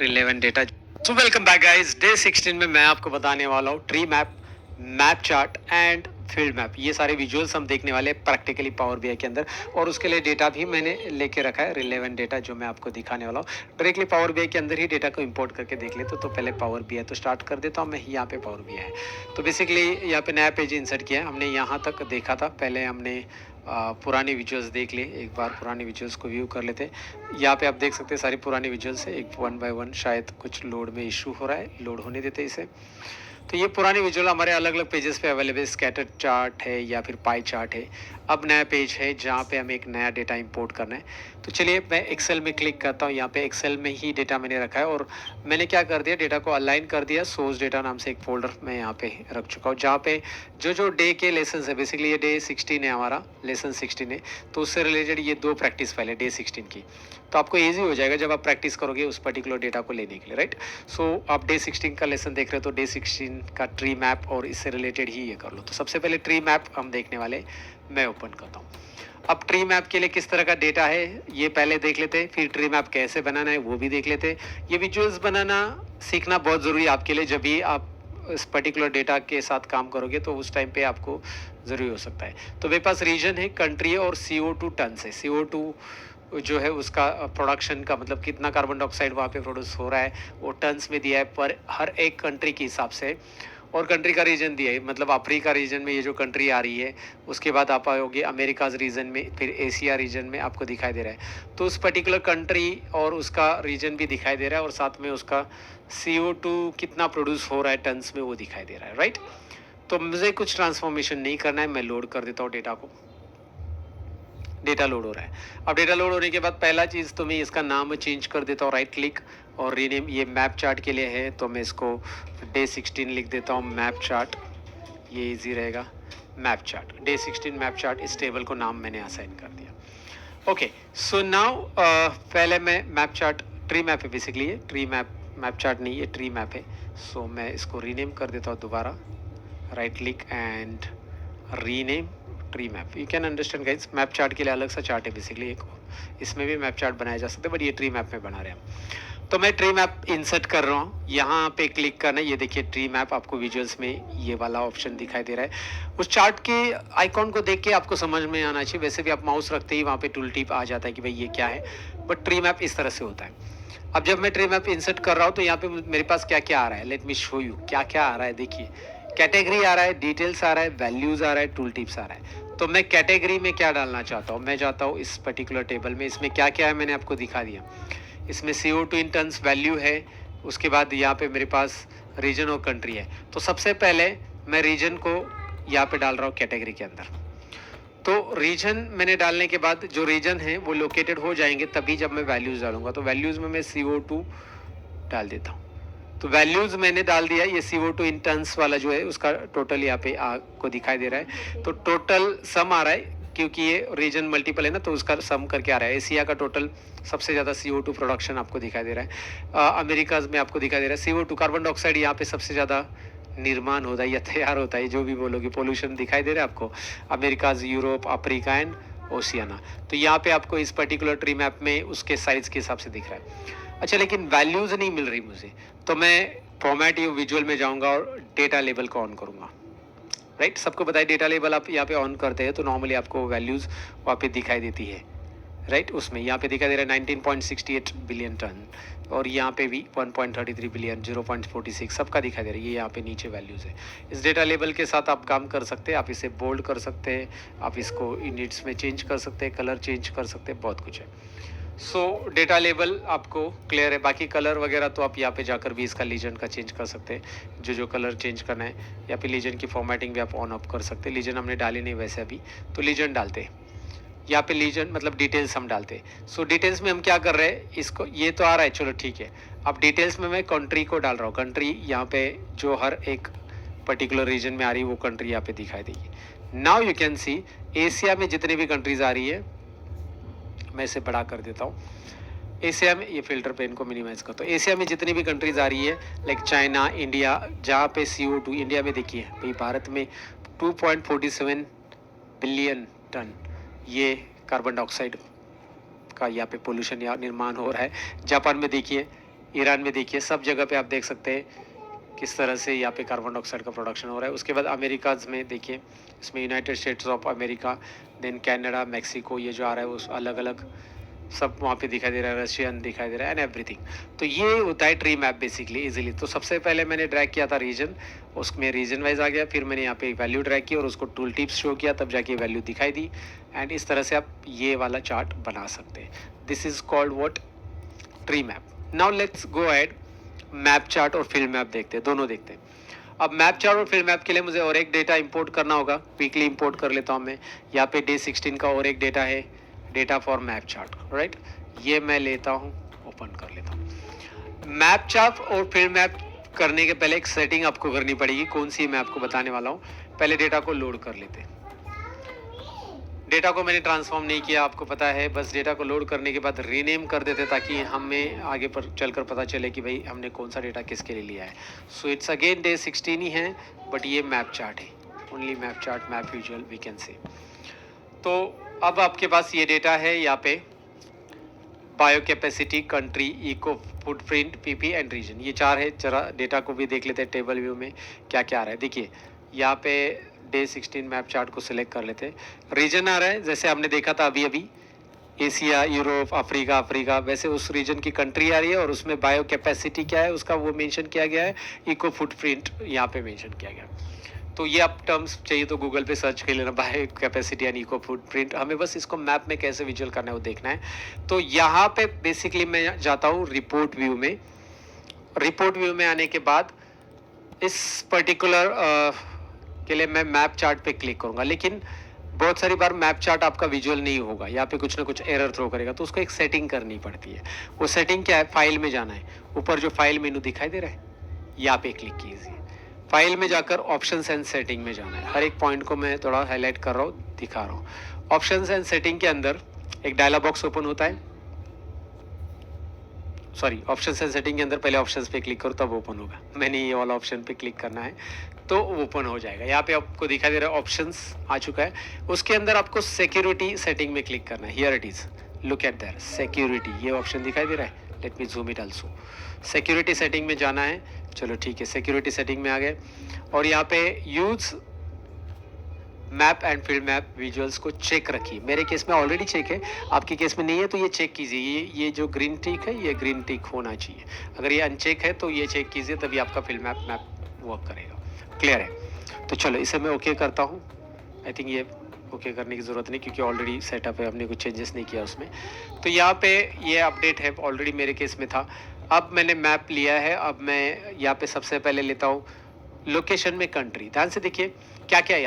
Relevant data. So welcome back guys, day 16 में मैं आपको बताने वाला हूँ tree map, map chart and field map. ये सारे विजुअल्स हम देखने वाले हैं प्रैक्टिकली पावर बीआई के अंदर, और उसके लिए डेटा भी मैंने लेके रखा है, रिलेवेंट डेटा जो मैं आपको दिखाने वाला हूँ। डायरेक्टली पावर बीआई के अंदर ही डेटा को इंपोर्ट करके देख लेते तो पहले पावर बीआई तो स्टार्ट कर देता हूँ मैं। यहाँ पे पावर बीआई है, तो बेसिकली यहाँ पे नया पेज इंसर्ट किया है हमने। यहाँ तक देखा था, पहले हमने पुराने विजुअल्स देख लिए। एक बार पुराने विजुअल्स को व्यू कर लेते हैं। यहाँ पे आप देख सकते हैं सारी पुरानी विजुअल्स है, एक वन बाय वन। शायद कुछ लोड में इशू हो रहा है, लोड होने देते इसे। तो ये पुरानी विजुअल हमारे अलग अलग पेजेस पे अवेलेबल, स्कैटर चार्ट है या फिर पाई चार्ट है। अब नया पेज है जहाँ पे हमें एक नया डेटा इंपोर्ट करना है। तो चलिए मैं एक्सेल में क्लिक करता हूँ। यहाँ पे एक्सेल में ही डेटा मैंने रखा है, और मैंने क्या कर दिया, डेटा को अलाइन कर दिया। सोर्स डेटा नाम से एक फोल्डर मैं यहाँ पे रख चुका हूँ, जहाँ पे जो जो डे के लेसन है, बेसिकली ये डे 16 है, हमारा लेसन 16 है, तो उससे रिलेटेड ये 2 प्रैक्टिस फाइल है डे 16 की। तो आपको ईजी हो जाएगा जब आप प्रैक्टिस करोगे उस पर्टिकुलर डेटा को लेने के लिए, राइट। सो आप डे 16 का लेसन देख रहे हो, तो डे 16 का ट्री मैप और इससे रिलेटेड ही ये कर लो। तो सबसे पहले ट्री मैप हम देखने वाले, मैं ओपन करता हूँ। अब ट्री मैप के लिए किस तरह का डेटा है ये पहले देख लेते हैं, फिर ट्री मैप कैसे बनाना है वो भी देख लेते हैं। ये विजुअल्स बनाना सीखना बहुत ज़रूरी है आपके लिए। जब भी आप इस पर्टिकुलर डेटा के साथ काम करोगे तो उस टाइम पे आपको ज़रूरी हो सकता है। तो मेरे पास रीजन है, कंट्री है, और CO2 टन है। CO2 जो है उसका प्रोडक्शन का मतलब कितना कार्बन डाइऑक्साइड वहाँ पे प्रोड्यूस हो रहा है वो टन्स में दिया है पर हर एक कंट्री के हिसाब से। और कंट्री का रीजन दिया है, मतलब अफ्रीका रीजन में ये जो कंट्री आ रही है, उसके बाद आप आओगे अमेरिकाज रीजन में, फिर एशिया रीजन में आपको दिखाई दे रहा है। तो उस पर्टिकुलर कंट्री और उसका रीजन भी दिखाई दे रहा है, और साथ में उसका CO2 कितना प्रोड्यूस हो रहा है टन्स में वो दिखाई दे रहा है, राइट। तो मुझे कुछ ट्रांसफॉर्मेशन नहीं करना है, मैं लोड कर देता हूँ डेटा को। डेटा लोड हो रहा है। अब डेटा लोड होने के बाद पहला चीज़ तो मैं इसका नाम चेंज कर देता हूँ, राइट क्लिक और रीनेम। ये मैप चार्ट के लिए है तो मैं इसको डे 16 लिख देता हूँ, मैप चार्ट। ये इजी रहेगा, map chart, day 16 map chart. इस टेबल को नाम मैंने असाइन कर दिया। ओके, सो नाउ पहले मैं मैप चार्ट, ट्री मैप है बेसिकली ये, ट्री मैप, मैप चार्ट नहीं, ये ट्री मैप है। सो मैं इसको रीनेम कर देता हूँ दोबारा, right click and rename tree map. You can understand guys, map chart के लिए अलग सा चार्ट है बेसिकली एक, इसमें भी मैप चार्ट बनाया जा सकता है, बट ये ट्री मैप में बना रहे हैं। तो मैं ट्री मैप इंसर्ट कर रहा हूँ, यहाँ पे क्लिक करना है। ये देखिए ट्री मैप, आपको विजुअल्स में ये वाला ऑप्शन दिखाई दे रहा है। उस चार्ट के आइकॉन को देख के आपको समझ में आना चाहिए। वैसे भी आप माउस रखते ही वहाँ पे टूल टिप आ जाता है कि भाई ये क्या है, बट ट्री मैप इस तरह से होता है। अब जब मैं ट्री मैप इंसर्ट कर रहा हूँ तो यहाँ पे मेरे पास क्या क्या आ रहा है, लेट मी शो यू क्या क्या आ रहा है। देखिए कैटेगरी आ रहा है, डिटेल्स आ रहा है, वैल्यूज आ रहा है, टूल टिप्स आ रहा है। तो मैं कैटेगरी में क्या डालना चाहता हूँ, मैं चाहता हूँ इस पर्टिकुलर टेबल में, इसमें क्या क्या है मैंने आपको दिखा दिया। इसमें CO2 इन टन्स वैल्यू है, उसके बाद यहाँ पे मेरे पास रीजन और कंट्री है। तो सबसे पहले मैं रीजन को यहाँ पे डाल रहा हूँ कैटेगरी के अंदर। तो रीजन मैंने डालने के बाद जो रीजन है वो लोकेटेड हो जाएंगे तभी जब मैं वैल्यूज़ डालूंगा। तो वैल्यूज़ में मैं CO2 डाल देता हूँ। तो वैल्यूज़ मैंने डाल दिया। ये CO2 इन टन्स वाला जो है उसका टोटल यहाँ पे आपको दिखाई दे रहा है। तो टोटल सम आ रहा है, क्योंकि ये रीजन मल्टीपल है ना, तो उसका सम करके आ रहा है। एशिया का टोटल सबसे ज़्यादा CO2 प्रोडक्शन आपको दिखाई दे रहा है। अमेरिकाज में आपको दिखाई दे रहा है CO2, कार्बन डाइऑक्साइड यहाँ पे सबसे ज़्यादा निर्माण होता है या तैयार होता है, जो भी बोलोगे, पोल्यूशन दिखाई दे रहा है आपको। Americas, Europe, Africa and Oceania. तो यहाँ पे आपको इस पर्टिकुलर ट्री मैप में उसके साइज के हिसाब से दिख रहा है। अच्छा, लेकिन वैल्यूज़ नहीं मिल रही मुझे, तो मैं फॉर्मेट यू विजुअल में जाऊंगा और डेटा लेबल को ऑन करूंगा, राइट। सबको बताइए डेटा लेबल आप यहाँ पे ऑन करते हैं तो नॉर्मली आपको वैल्यूज़ वहाँ पे दिखाई देती है, राइट। उसमें यहाँ पे दिखाई दे रहा है 19.68 बिलियन टन, और यहाँ पे भी 1.33 बिलियन, 0.46 सबका दिखाई दे रहा है। ये यहाँ पे नीचे वैल्यूज़ है। इस डेटा लेबल के साथ आप काम कर सकते हैं, आप इसे बोल्ड कर सकते हैं, आप इसको यूनिट्स में चेंज कर सकते हैं, कलर चेंज कर सकते हैं, बहुत कुछ है। सो डेटा लेबल आपको क्लियर है। बाकी कलर वगैरह तो आप यहाँ पे जाकर भी इसका लीजन का चेंज कर सकते हैं, जो जो कलर चेंज करना है, या फिर लीजन की फॉर्मेटिंग भी आप ऑन ऑफ कर सकते हैं। लीजन हमने डाली नहीं वैसे अभी, तो लीजन डालते हैं। यहाँ पे लीजन मतलब डिटेल्स हम डालते हैं। सो डिटेल्स में हम क्या कर रहे हैं, इसको ये तो आ रहा है, चलो ठीक है। अब डिटेल्स में मैं कंट्री को डाल रहा हूँ। कंट्री यहाँ पे जो हर एक पर्टिकुलर रीजन में आ रही है वो कंट्री यहाँ पे दिखाई देगी। Now you can see Asia में जितनी भी कंट्रीज आ रही है, मैं इसे बड़ा कर देता हूँ। एशिया में, ये फिल्टर पे इनको मिनिमाइज करता हूँ। एशिया में जितनी भी कंट्रीज आ रही है, लाइक चाइना, इंडिया, जहाँ पे CO2, इंडिया में देखिए भाई, भारत में 2.47 बिलियन टन ये कार्बन डाइऑक्साइड का यहाँ पे पोल्यूशन या निर्माण हो रहा है। जापान में देखिए ईरान में देखिए सब जगह पे आप देख सकते हैं किस तरह से यहाँ पे कार्बन डाइऑक्साइड का प्रोडक्शन हो रहा है। उसके बाद अमेरिकाज में देखिए, इसमें United States of America, then Canada, Mexico, ये जो आ रहा है उस अलग अलग सब वहाँ पे दिखाई दे रहा है, रशियन दिखाई दे रहा है एंड एवरीथिंग। तो ये होता है ट्री मैप बेसिकली इजीली। तो सबसे पहले मैंने ड्रैग किया था रीजन, उसमें रीजन वाइज आ गया, फिर मैंने यहाँ पे वैल्यू ड्रैग की और उसको टूल टिप्स शो किया, तब जाके वैल्यू दिखाई दी। एंड इस तरह से आप ये वाला चार्ट बना सकते हैं। This is called what, tree map. Now let's go ahead, map chart और फील्ड मैप देखते हैं, दोनों देखते हैं। अब मैप चार्ट और फील्ड मैप के लिए मुझे और एक डेटा इंपोर्ट करना होगा, क्विकली इंपोर्ट कर लेता हूँ मैं। यहाँ पे डे 16 का और एक डेटा है, data for map chart, right. ये मैं लेता हूँ, ओपन कर लेता हूँ। मैप चार्ट और फील्ड मैप करने के पहले एक सेटिंग आपको करनी पड़ेगी, कौन सी मैं आपको बताने वाला हूँ। पहले डेटा को लोड कर लेते हैं। डेटा को मैंने ट्रांसफॉर्म नहीं किया, आपको पता है, बस डेटा को लोड करने के बाद रीनेम कर देते ताकि हमें आगे पर चलकर पता चले कि भाई हमने कौन सा डेटा किसके लिए लिया है। सो इट्स अगेन डे 16 ही है, बट ये मैप चार्ट है, only map chart, map visual we can say. तो अब आपके पास ये डेटा है, यहाँ पे bio capacity, country, eco footprint, PP and region, ये 4 है। जरा डेटा को भी देख लेते हैं टेबल व्यू में क्या क्या आ रहा है। देखिए यहाँ पे डे 16 मैप चार्ट को सिलेक्ट कर लेते हैं। रीजन आ रहा है जैसे हमने देखा था अभी अभी, एशिया, यूरोप, अफ्रीका, वैसे उस रीजन की कंट्री आ रही है और उसमें बायो कैपेसिटी क्या है उसका वो मेंशन किया गया है, इको फुटप्रिंट यहाँ पे मेंशन किया गया। तो ये आप टर्म्स चाहिए तो गूगल पे सर्च कर लेना, bio capacity and eco footprint. हमें बस इसको मैप में कैसे विजुअल करना है वो देखना है। तो यहाँ पे बेसिकली मैं जाता हूँ रिपोर्ट व्यू में। रिपोर्ट व्यू में आने के बाद इस पर्टिकुलर के लिए मैं मैप चार्ट पे क्लिक करूंगा, लेकिन बहुत सारी बार मैप चार्ट आपका विजुअल नहीं होगा, यहाँ पे कुछ ना कुछ एरर थ्रो करेगा, तो उसको एक सेटिंग करनी पड़ती है। वो सेटिंग क्या है, फाइल में जाना है, ऊपर जो फाइल मेनू दिखाई दे रहा है यहाँ पे क्लिक कीजिए। फाइल में जाकर ऑप्शंस एंड सेटिंग में जाना है। हर एक पॉइंट को मैं थोड़ा हाईलाइट कर रहा हूँ, दिखा रहा हूँ। ऑप्शंस एंड सेटिंग के अंदर एक डायलॉग बॉक्स ओपन होता है, सॉरी, ऑप्शंस एंड सेटिंग के अंदर पहले ऑप्शंस पे क्लिक करो तब ओपन होगा, मैंने ये वाला ऑप्शन पे क्लिक करना है तो ओपन हो जाएगा। यहाँ पे आपको दिखाई दे रहा है ऑप्शंस आ चुका है। उसके अंदर आपको सिक्योरिटी सेटिंग में क्लिक करना है। Here it is, look at there, security, ये ऑप्शन दिखाई दे रहा है। Let me zoom it also. Security setting में जाना है, चलो ठीक है, सिक्योरिटी सेटिंग में आ गए और यहाँ पे use map and field map visuals को चेक रखिए। मेरे केस में ऑलरेडी चेक है, आपके केस में नहीं है तो ये चेक कीजिए। ये जो ग्रीन टिक है ये ग्रीन टिक होना चाहिए, अगर ये अनचेक है तो ये चेक कीजिए, तभी आपका फील्ड मैप वर्क करेगा। क्लियर है? तो चलो इसे मैं ओके करता हूँ। आई थिंक ये ओके करने की ज़रूरत नहीं क्योंकि ऑलरेडी सेटअप है, हमने कुछ चेंजेस नहीं किया उसमें। तो यहाँ पे ये अपडेट है, ऑलरेडी मेरे केस में था। अब मैंने मैप लिया है, अब मैं यहाँ पे सबसे पहले लेता हूँ लोकेशन में कंट्री। ध्यान से देखिए क्या क्या है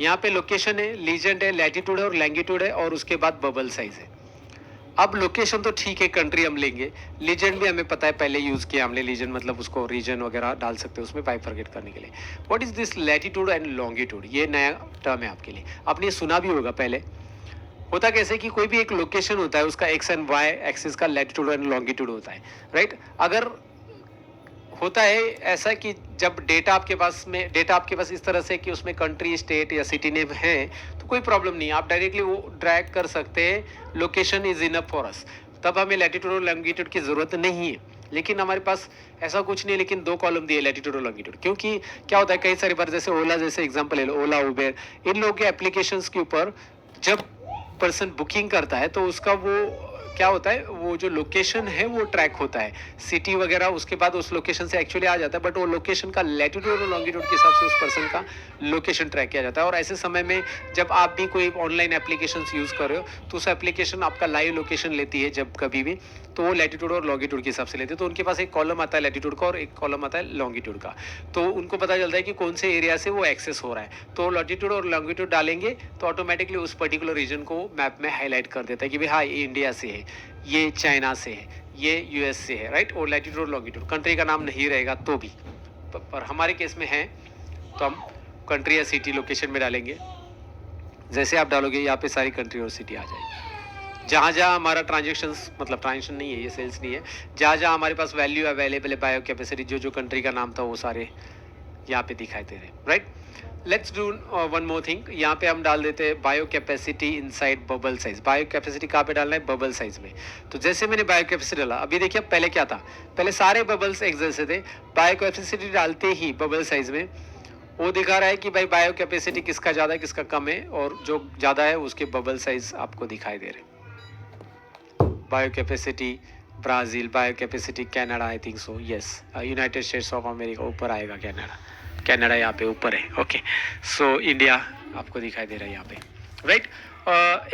यहाँ पे लोकेशन है, लीजेंड है, लैटिट्यूड है और लैंगिट्यूड है और उसके बाद बबल साइज है। अब लोकेशन तो ठीक है, कंट्री हम लेंगे, लीजेंड भी हमें पता है पहले यूज किया हमने, लीजेंड मतलब उसको रीजन वगैरह डाल सकते हैं उसमें बाइफरकेट करने के लिए। What is this latitude and longitude, ये नया टर्म है आपके लिए, आपने सुना भी होगा पहले। होता कैसे कि कोई भी एक लोकेशन होता है, उसका एक्स एंड वाई एक्सिस का लैटिट्यूड एंड लॉन्गिट्यूड होता है, राइट। अगर होता है ऐसा कि जब डेटा आपके पास इस तरह से कि उसमें कंट्री, स्टेट या सिटी नेम है तो कोई प्रॉब्लम नहीं है, आप डायरेक्टली वो ड्रैग कर सकते हैं, location is enough for us, तब हमें लैटिट्यूड और लॉन्गिट्यूड की ज़रूरत नहीं है। लेकिन हमारे पास ऐसा कुछ नहीं है, लेकिन 2 कॉलम दिए लैटिट्यूड और लॉन्गिट्यूड, क्योंकि क्या होता है कई सारी बार, जैसे ओला जैसे एग्जांपल ले लो, ओला, उबेर, इन लोगों के एप्लीकेशंस के ऊपर जब पर्सन बुकिंग करता है तो उसका वो क्या होता है, वो जो लोकेशन है वो ट्रैक होता है, सिटी वगैरह, उसके बाद उस लोकेशन से एक्चुअली आ जाता है, बट वो लोकेशन का लैटिट्यूड और लॉन्गिट्यूड के हिसाब से उस पर्सन का लोकेशन ट्रैक किया जाता है। और ऐसे समय में जब आप भी कोई ऑनलाइन एप्लीकेशंस यूज़ कर रहे हो तो उस एप्लीकेशन आपका लाइव लोकेशन लेती है जब कभी भी, तो वो लैटिट्यूड और लॉन्गिट्यूड के हिसाब से लेते हैं। तो उनके पास एक कॉलम आता है लैटिट्यूड का और एक कॉलम आता है लॉन्गिट्यूड का, तो उनको पता चलता है कि कौन से एरिया से वो एक्सेस हो रहा है। तो लैटिट्यूड और लॉन्गिट्यूड डालेंगे तो ऑटोमेटिकली उस पर्टिकुलर रीजन को मैप में हाईलाइट कर देता है कि भाई हाँ ये इंडिया से है, ये चाइना से है, ये यूएस से है, राइट। और लैटिट्यूड और लॉन्गिट्यूड कंट्री का नाम नहीं रहेगा तो भी, पर हमारे केस में है तो हम कंट्री या सिटी लोकेशन में डालेंगे। जैसे आप डालोगे यहाँ पे सारी कंट्री और सिटी आ जाएगी। जहाँ जहाँ हमारा ट्रांजेक्शन्स, मतलब ट्रांजेक्शन नहीं है, ये सेल्स नहीं है, जहाँ जहाँ हमारे पास वैल्यू अवेलेबल है, बायो कैपेसिटी, जो जो कंट्री का नाम था वो सारे यहाँ पे दिखाई दे रहे हैं, right. Let's do one more thing, यहाँ पे हम डाल देते हैं bio capacity inside bubble size. Bio capacity कहाँ पे डालना है? बबल साइज में। तो जैसे मैंने बायो कैपेसिटी डाला, अभी देखिए पहले क्या था, पहले सारे बबल्स एक जैसे थे, बायो कैपेसिटी डालते ही बबल साइज में वो दिखा रहा है कि भाई बायो कैपेसिटी किसका ज़्यादा है किसका कम है, और जो ज़्यादा है उसके बबल साइज आपको दिखाई दे रहे। Bio capacity Brazil, bio capacity Canada, I think so, yes, United States of America ऊपर आएगा, कनाडा यहाँ पे ऊपर है, ओके। सो इंडिया आपको दिखाई दे रहा है यहाँ पे, राइट।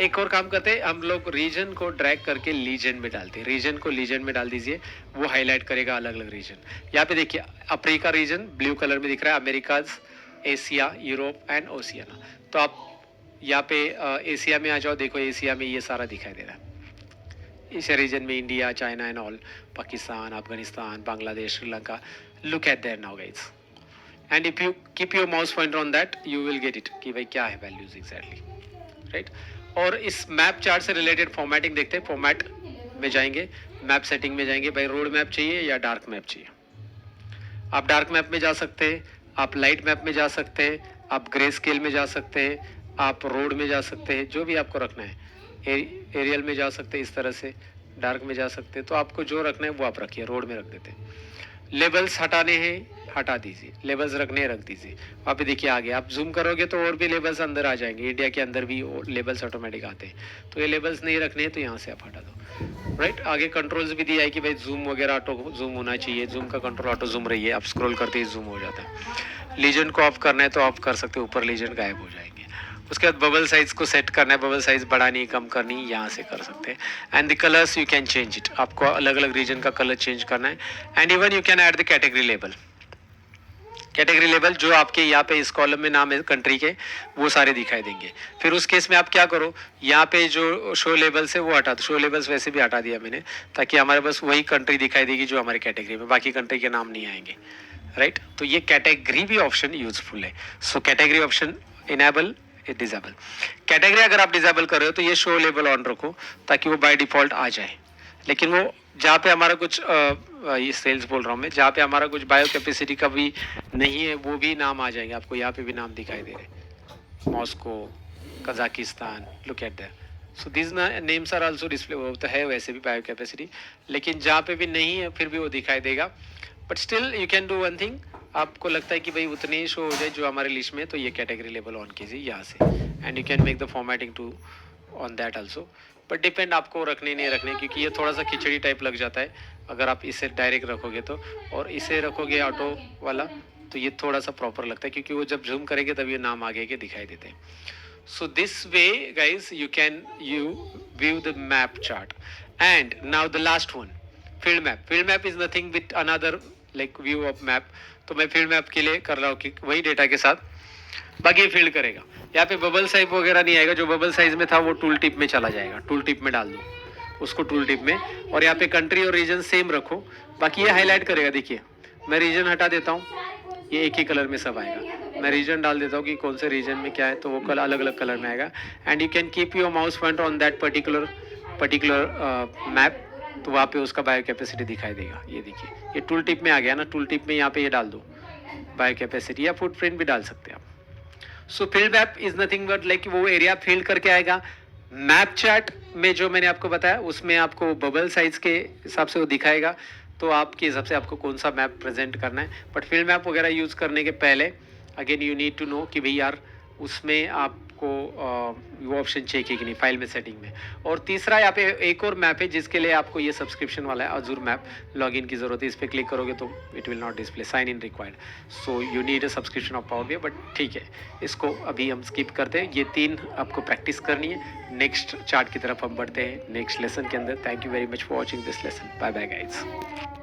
एक और काम करते हैं हम लोग, रीजन को ड्रैग करके लीजन में डालते हैं। रीजन को लीजन में डाल दीजिए, वो हाईलाइट करेगा अलग अलग रीजन। यहाँ पे देखिए अफ्रीका रीजन ब्लू कलर में दिख रहा है, Americas, Asia, Europe and Oceania. तो आप यहाँ पे एशिया में आ जाओ, देखो एशिया में ये सारा दिखाई दे रहा है। एशिया रीजन में India, China and all, Pakistan, Afghanistan, Bangladesh, Sri Lanka. Look at there now guys, and if you keep your mouse pointer on that you will get it कि भाई क्या है वैल्यूज एग्जैक्टली, राइट। और इस मैप चार्ट से रिलेटेड फॉर्मेटिंग देखते हैं। फॉर्मेट में जाएंगे, मैप सेटिंग में जाएंगे, भाई रोड मैप चाहिए या डार्क मैप चाहिए। आप डार्क मैप में जा सकते हैं, आप लाइट मैप में जा सकते हैं, आप ग्रे स्केल में जा सकते हैं, आप रोड में जा सकते हैं, जो भी आपको रखना है। एरियल में जा सकते हैं, इस तरह से डार्क में जा सकते हैं। तो आपको जो रखना है वो आप रखिए, रोड में रख देते हैं। लेबल्स हटाने हैं, हटा दीजिए, लेबल्स रखने हैं, रख दीजिए। वहाँ पे देखिए आगे आप जूम करोगे तो और भी लेबल्स अंदर आ जाएंगे, इंडिया के अंदर भी लेबल्स ऑटोमेटिक आते हैं। तो ये लेबल्स नहीं रखने हैं तो यहाँ से आप हटा दो, राइट। आगे कंट्रोल्स भी दिया है कि भाई जूम वगैरह ऑटो जूम होना चाहिए, जूम का कंट्रोल ऑटो जूम रही है, आप स्क्रॉल करते ही जूम हो जाता है। लीजन को ऑफ करना है तो ऑफ कर सकते हो, ऊपर लीजन गायब हो जाएंगे। उसके बाद बबल साइज को सेट करना है, बबल साइज बढ़ानी कम करनी यहाँ से कर सकते हैं। And the colours you can change it, आपको अलग अलग रीजन का कलर चेंज करना है। And even you can add the category label. Category label जो आपके यहाँ पे इस कॉलम में नाम है कंट्री के, वो सारे दिखाई देंगे। फिर उस केस में आप क्या करो, यहाँ पे जो शो लेबल्स है वो हटा दो। शो लेबल्स वैसे भी हटा दिया मैंने, ताकि हमारे पास वही कंट्री दिखाई देगी जो हमारे कैटेगरी में, बाकी कंट्री के नाम नहीं आएंगे, राइट। तो ये कैटेगरी भी ऑप्शन यूजफुल है। So category option enable, disable. Category अगर आप डिजेबल कर रहे हो तो ये शो लेबल ऑन रखो, ताकि वो बाय डिफॉल्ट आ जाए। लेकिन वो जहाँ पे हमारा कुछ ये सेल्स बोल रहा हूँ मैं, जहाँ पे हमारा कुछ बायो कैपेसिटी का भी नहीं है वो भी नाम आ जाएंगे। आपको यहाँ पे भी नाम दिखाई दे रहे हैं, Moscow, Kazakhstan, look at that. So this names are also display, वो तो है वैसे भी बायो कैपेसिटी, लेकिन जहाँ पे भी नहीं है फिर भी वो दिखाई देगा। But still you can do one thing, आपको लगता है कि भाई उतने ही शो हो जाए जो हमारे लिस्ट में, तो ये कैटेगरी लेबल ऑन कीजिए यहाँ से, and you can make the formatting to on that also. But depend आपको रखने नहीं रखने, क्योंकि ये थोड़ा सा खिचड़ी टाइप लग जाता है अगर आप इसे डायरेक्ट रखोगे तो, और इसे रखोगे ऑटो वाला तो ये थोड़ा सा प्रॉपर लगता है, क्योंकि वो जब जूम करेंगे तब ये नाम आगे के दिखाई देते हैं। So this way guys you can view the map chart. And now the last one, field map. Field map is nothing with another like view of map. तो मैं फील्ड मैप के लिए कर रहा हूँ कि वही डेटा के साथ बाकी फील्ड करेगा। यहाँ पे बबल साइज वगैरह नहीं आएगा, जो बबल साइज में था वो टूल टिप में चला जाएगा। टूल टिप में डाल दो उसको, टूल टिप में। और यहाँ पे कंट्री और रीजन सेम रखो, बाकी ये हाईलाइट करेगा। देखिए मैं रीजन हटा देता हूँ, ये एक ही कलर में सब आएगा। मैं रीजन डाल देता हूँ कि कौन से रीजन में क्या है, तो वो कलर अलग अलग कलर में आएगा। And you can keep your mouse pointer on that particular map, तो वहाँ पे उसका बायो कैपेसिटी दिखाई देगा। ये देखिए ये टूल टिप में आ गया ना, टूल टिप में यहाँ पे ये डाल दो बायो कैपेसिटी, या फुटप्रिंट भी डाल सकते हैं आप। सो field map is nothing but like वो एरिया फील्ड करके आएगा। मैप चार्ट में जो मैंने आपको बताया उसमें आपको बबल साइज के हिसाब से वो दिखाएगा, तो आपके हिसाब से आपको कौन सा मैप प्रेजेंट करना है। बट फील्ड मैप वगैरह यूज़ करने के पहले again you need to know कि भाई यार उसमें आपको वो ऑप्शन चाहिए कि नहीं फाइल में, सेटिंग में। और तीसरा यहाँ पे एक और मैप है जिसके लिए आपको ये सब्सक्रिप्शन वाला है, अजूर मैप लॉगिन की ज़रूरत है। इस पर क्लिक करोगे तो it will not display, sign in required. So you need a subscription of power BI, but ठीक है इसको अभी हम स्किप करते हैं। ये 3 आपको प्रैक्टिस करनी है। नेक्स्ट चार्ट की तरफ हम बढ़ते हैं नेक्स्ट लेसन के अंदर। Thank you very much for watching this lesson. Bye bye guys.